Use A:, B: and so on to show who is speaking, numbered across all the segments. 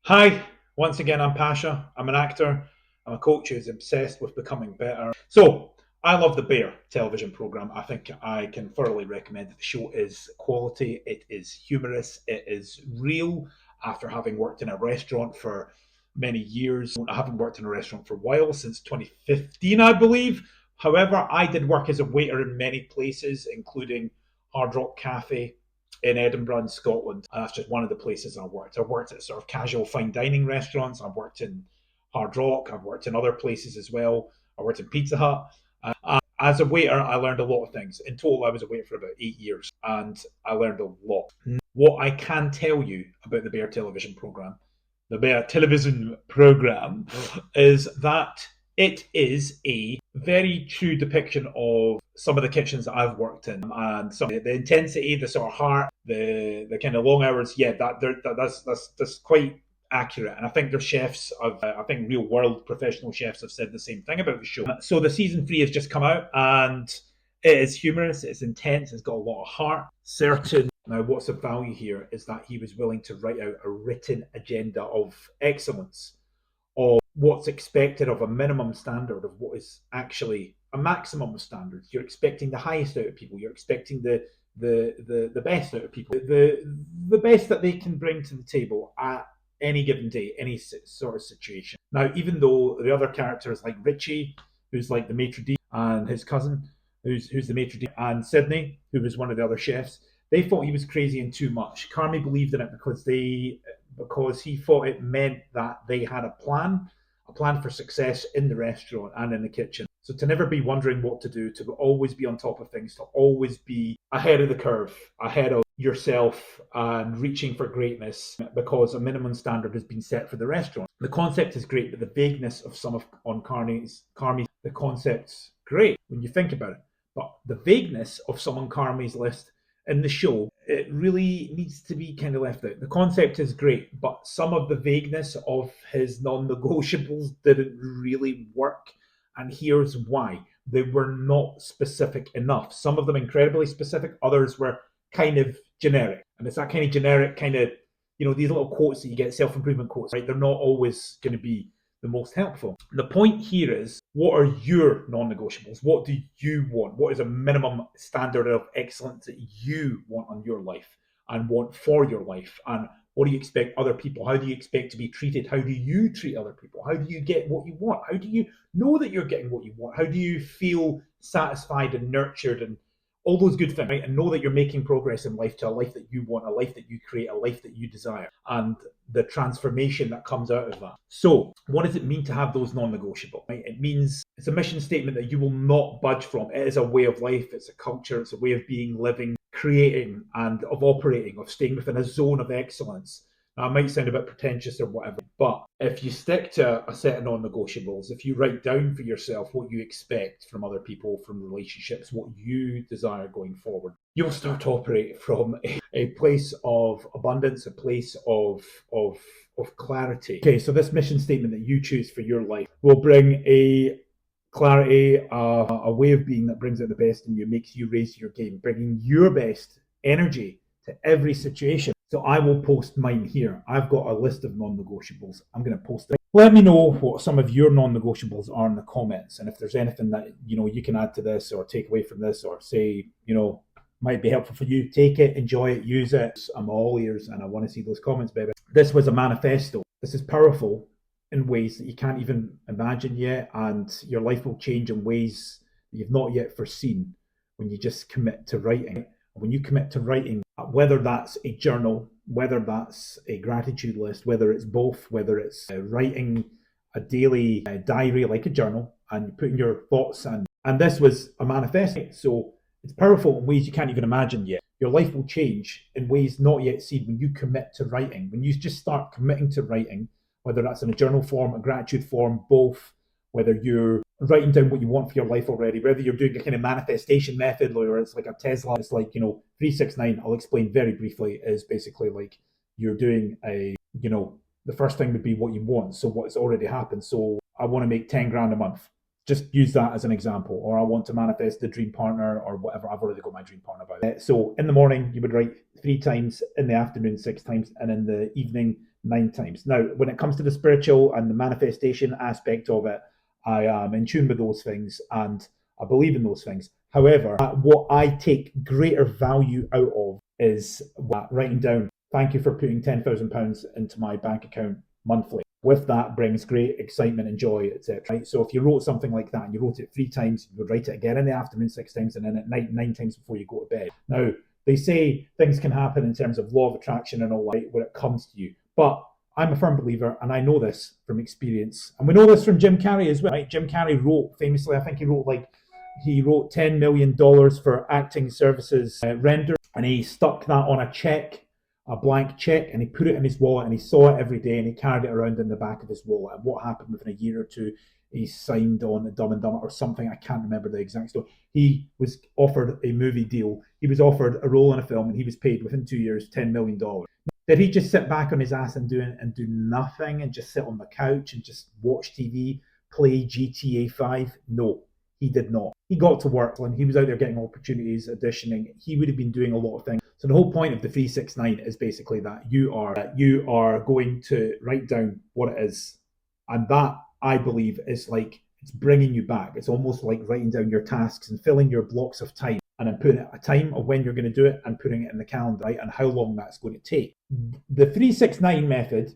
A: Hi, once again, I'm Pasha. I'm an actor. I'm a coach who's obsessed with becoming better. So, I love the Bear television program. I think I can thoroughly recommend it. The show is quality, it is humorous, it is real. After having worked in a restaurant for many years, I haven't worked in a restaurant for a while, since 2015, I believe. However, I did work as a waiter in many places, including Hard Rock Cafe, in Edinburgh in Scotland. That's just one of the places I've worked. I've worked at sort of casual fine dining restaurants. I've worked in Hard Rock. I've worked in other places as well. I worked in Pizza Hut. As a waiter, I learned a lot of things. In total, I was a waiter for about 8 years, and I learned a lot. What I can tell you about the Bear television program, is that it is a very true depiction of some of the kitchens that I've worked in, and some of the intensity, the sort of heart, the kind of long hours. Yeah, that's quite accurate. And I think their chefs, I think real world professional chefs have said the same thing about the show. So the season 3 has just come out, and it is humorous, it's intense, it's got a lot of heart. Certain now, what's the value here is that he was willing to write out a written agenda of excellence, of what's expected of a minimum standard of what is actually a maximum of standards. You're expecting the highest out of people. You're expecting the best out of people. The best that they can bring to the table at any given day, any sort of situation. Now, even though the other characters like Richie, who's like the maitre d', and his cousin, who's the maitre d', and Sydney, who was one of the other chefs, they thought he was crazy and too much. Carmi believed in it because he thought it meant that they had a plan for success in the restaurant and in the kitchen. So to never be wondering what to do, to always be on top of things, to always be ahead of the curve, ahead of yourself and reaching for greatness because a minimum standard has been set for the restaurant. The concept is great, but the vagueness of some of on Carmi's, the concept's great when you think about it. But the vagueness of some on Carmi's list in the show, it really needs to be kind of left out. The concept is great, but some of the vagueness of his non-negotiables didn't really work. And here's why. They were not specific enough. Some of them incredibly specific, others were kind of generic. And it's that kind of generic, kind of, these little quotes that you get, self-improvement quotes, right? They're not always going to be the most helpful. The point here is, what are your non-negotiables? What do you want? What is a minimum standard of excellence that you want on your life and want for your life? And what do you expect other people? How do you expect to be treated? How do you treat other people? How do you get what you want? How do you know that you're getting what you want? How do you feel satisfied and nurtured and all those good things, right? And know that you're making progress in life to a life that you want, a life that you create, a life that you desire, and the transformation that comes out of that. So, what does it mean to have those non-negotiable? Right? It means it's a mission statement that you will not budge from. It is a way of life. It's a culture. It's a way of being, living, creating, and of operating, of staying within a zone of excellence. Now, it might sound a bit pretentious or whatever, but if you stick to a set of non-negotiables, if you write down for yourself what you expect from other people, from relationships, what you desire going forward, you'll start to operate from a place of abundance, a place of clarity. Okay, so this mission statement that you choose for your life will bring a clarity, a way of being that brings out the best in you, makes you raise your game, bringing your best energy to every situation. So I will post mine here. I've got a list of non-negotiables. I'm going to post it. Let me know what some of your non-negotiables are in the comments, and if there's anything that you can add to this or take away from this, or say might be helpful for you. Take it, enjoy it, use it. I'm all ears, and I want to see those comments, baby. This was a manifesto. This is powerful in ways that you can't even imagine yet, and your life will change in ways that you've not yet foreseen when you just commit to writing. When you commit to writing, whether that's a journal, whether that's a gratitude list, whether it's both, whether it's writing a daily diary like a journal and putting your thoughts in. And this was a manifesto. So it's powerful in ways you can't even imagine yet. Your life will change in ways not yet seen when you commit to writing. When you just start committing to writing, whether that's in a journal form, a gratitude form, both, whether you're writing down what you want for your life already, whether you're doing a kind of manifestation method or it's like a Tesla, it's like, 369, I'll explain very briefly, is basically like you're doing the first thing would be what you want. So what's already happened. So I want to make 10 grand a month. Just use that as an example. Or I want to manifest the dream partner or whatever. I've already got my dream partner by the way. So in the morning, you would write 3 times, in the afternoon 6 times, and in the evening 9 times. Now, when it comes to the spiritual and the manifestation aspect of it, I am in tune with those things and I believe in those things. However, what I take greater value out of is writing down, thank you for putting £10,000 into my bank account monthly. With that brings great excitement and joy, etc. Right? So if you wrote something like that and you wrote it 3 times, you would write it again in the afternoon 6 times, and then at night 9 times before you go to bed. Now, they say things can happen in terms of law of attraction and all that when it comes to you. But I'm a firm believer, and I know this from experience. And we know this from Jim Carrey as well. Right? Jim Carrey wrote famously, I think he wrote $10 million for acting services rendered, and he stuck that on a check, a blank check, and he put it in his wallet, and he saw it every day, and he carried it around in the back of his wallet. And what happened within a year or two, he signed on Dumb and Dumber or something. I can't remember the exact story. He was offered a movie deal. He was offered a role in a film, and he was paid within 2 years $10 million. Did he just sit back on his ass and do nothing and just sit on the couch and just watch TV, play GTA 5? No, he did not. He got to work and he was out there getting opportunities, auditioning. He would have been doing a lot of things. So the whole point of the 369 is basically that you are going to write down what it is, and that I believe is like it's bringing you back. It's almost like writing down your tasks and filling your blocks of time, and then putting a time of when you're going to do it and putting it in the calendar, right, and how long that's going to take. The 369 method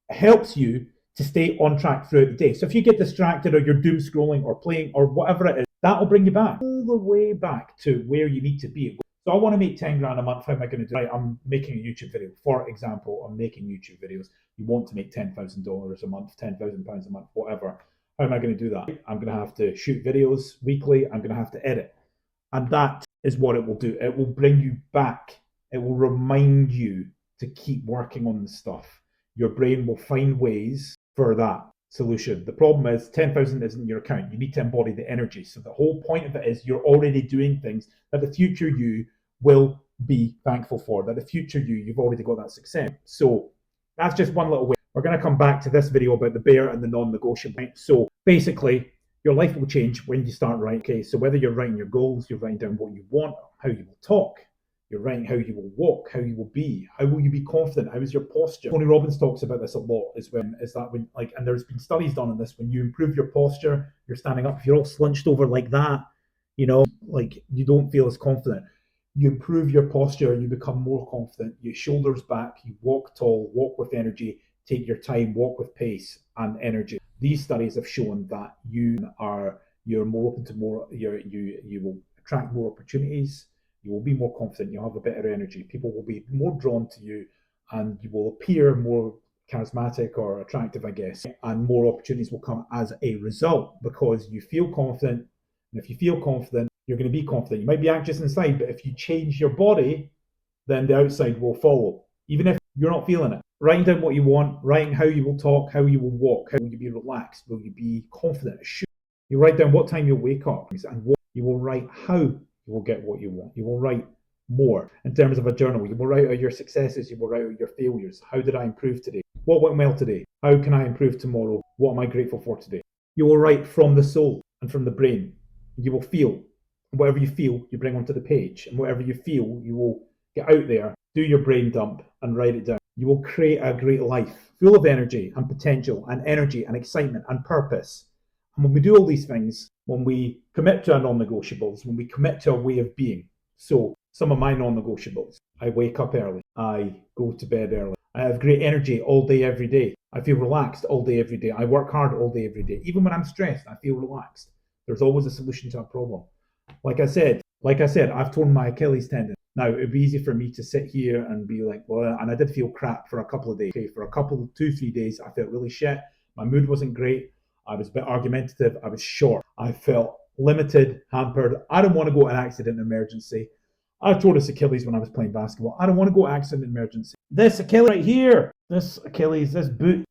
A: helps you to stay on track throughout the day. So if you get distracted or you're doom scrolling or playing or whatever it is, that will bring you back all the way back to where you need to be. So I want to make 10 grand a month. How am I going to do it? Right, I'm making a YouTube video. For example, I'm making YouTube videos. You want to make $10,000 a month, £10,000 a month, whatever. How am I going to do that? I'm going to have to shoot videos weekly. I'm going to have to edit. And that is what it will do. It will bring you back. It will remind you to keep working on the stuff. Your brain will find ways for that solution. The problem is 10,000 isn't your account. You need to embody the energy. So the whole point of it is you're already doing things that the future you will be thankful for, that the future you've already got that success. So that's just one little way. We're going to come back to this video about the bear and the non-negotiable. So basically, your life will change when you start writing. Okay, so whether you're writing your goals, you're writing down what you want, how you will talk, you're writing how you will walk, how you will be, how will you be confident, how is your posture. Tony Robbins talks about this a lot, and there's been studies done on this, when you improve your posture, you're standing up, if you're all slunched over like that, like you don't feel as confident. You improve your posture, you become more confident, your shoulders back, you walk tall, walk with energy, take your time, walk with pace and energy. These studies have shown that you're more open to more, you will attract more opportunities, you will be more confident, you'll have a better energy, people will be more drawn to you, and you will appear more charismatic or attractive, I guess, and more opportunities will come as a result because you feel confident. And if you feel confident, you're going to be confident. You might be anxious inside, but if you change your body, then the outside will follow, even if you're not feeling it. Writing down what you want, writing how you will talk, how you will walk, how will you be relaxed, will you be confident? You write down what time you'll wake up, and what you will write how you will get what you want. You will write more in terms of a journal. You will write out your successes, you will write out your failures. How did I improve today? What went well today? How can I improve tomorrow? What am I grateful for today? You will write from the soul and from the brain. You will feel. Whatever you feel, you bring onto the page. And whatever you feel, you will get out there, do your brain dump and write it down. You will create a great life full of energy and potential and energy and excitement and purpose. And when we do all these things, when we commit to our non-negotiables, when we commit to a way of being. So some of my non-negotiables: I wake up early, I go to bed early, I have great energy all day, every day. I feel relaxed all day, every day. I work hard all day, every day. Even when I'm stressed, I feel relaxed. There's always a solution to a problem. Like I said, I've torn my Achilles tendon. Now, it'd be easy for me to sit here and be like, well, and I did feel crap for a couple of days. Okay, for 2-3 days, I felt really shit. My mood wasn't great. I was a bit argumentative. I was short. I felt limited, hampered. I don't want to go to an accident emergency. I tore this Achilles when I was playing basketball. I don't want to go to accident emergency. This Achilles right here, this boot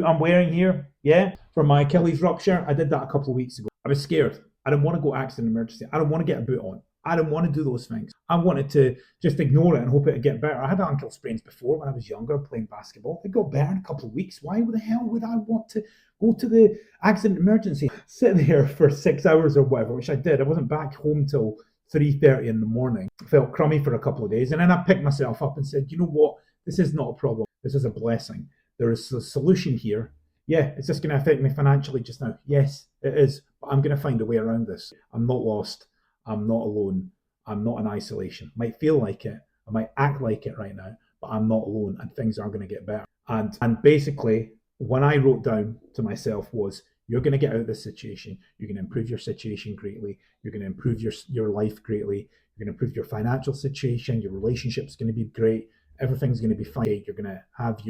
A: I'm wearing here, yeah, for my Achilles rupture, I did that a couple of weeks ago. I was scared. I didn't want to go accident emergency. I don't want to get a boot on. I didn't want to do those things. I wanted to just ignore it and hope it would get better. I had ankle sprains before when I was younger playing basketball. They got better in a couple of weeks. Why the hell would I want to go to the accident emergency, sit there for 6 hours or whatever, which I did. I wasn't back home till 3:30 in the morning. I felt crummy for a couple of days. And then I picked myself up and said, you know what? This is not a problem. This is a blessing. there is a solution here. Yeah, is this going to affect me financially just now? Yes, it is. But I'm going to find a way around this. I'm not lost. I'm not alone. I'm not in isolation. Might feel like it. I might act like it right now, but I'm not alone, and things are going to get better. And basically, when I wrote down to myself was, you're going to get out of this situation. You're going to improve your situation greatly. You're going to improve your life greatly. You're going to improve your financial situation. Your relationship's going to be great. Everything's going to be fine. You're going to have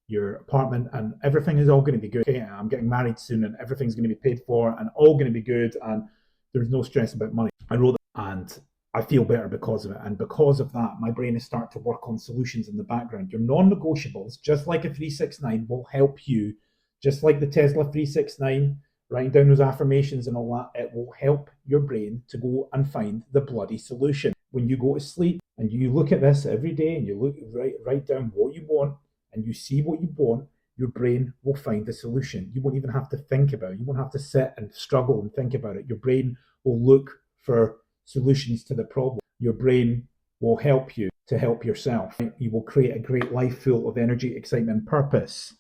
A: your apartment, and everything is all going to be good. Okay, I'm getting married soon, and everything's going to be paid for, and all going to be good, and there's no stress about money. I wrote that, and I feel better because of it. And because of that, my brain is starting to work on solutions in the background. Your non-negotiables, just like a 369, will help you, just like the Tesla 369, writing down those affirmations and all that, it will help your brain to go and find the bloody solution. When you go to sleep and you look at this every day and you write down what you want and you see what you want, your brain will find the solution. You won't even have to think about it. You won't have to sit and struggle and think about it. Your brain will look for solutions to the problem. Your brain will help you to help yourself. You will create a great life full of energy, excitement, and purpose.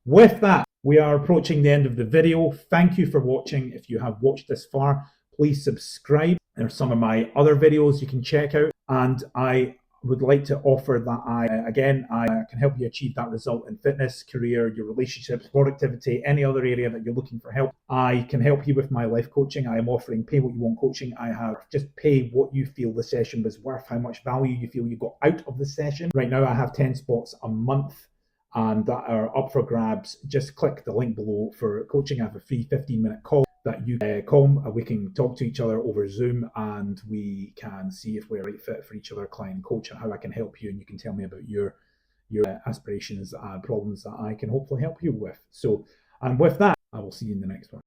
A: With that, we are approaching the end of the video. Thank you for watching. If you have watched this far, please subscribe. There are some of my other videos you can check out. And I would like to offer that I can help you achieve that result in fitness, career, your relationships, productivity, any other area that you're looking for help. I can help you with my life coaching. I am offering pay what you want coaching. I have just pay what you feel the session was worth, how much value you feel you got out of the session. Right now I have 10 spots a month and that are up for grabs. Just click the link below for coaching. I have a free 15-minute call that you come. We can talk to each other over Zoom and we can see if we're a right fit for each other, client and coach, and how I can help you. And you can tell me about your aspirations and problems that I can hopefully help you with. So, and with that, I will see you in the next one.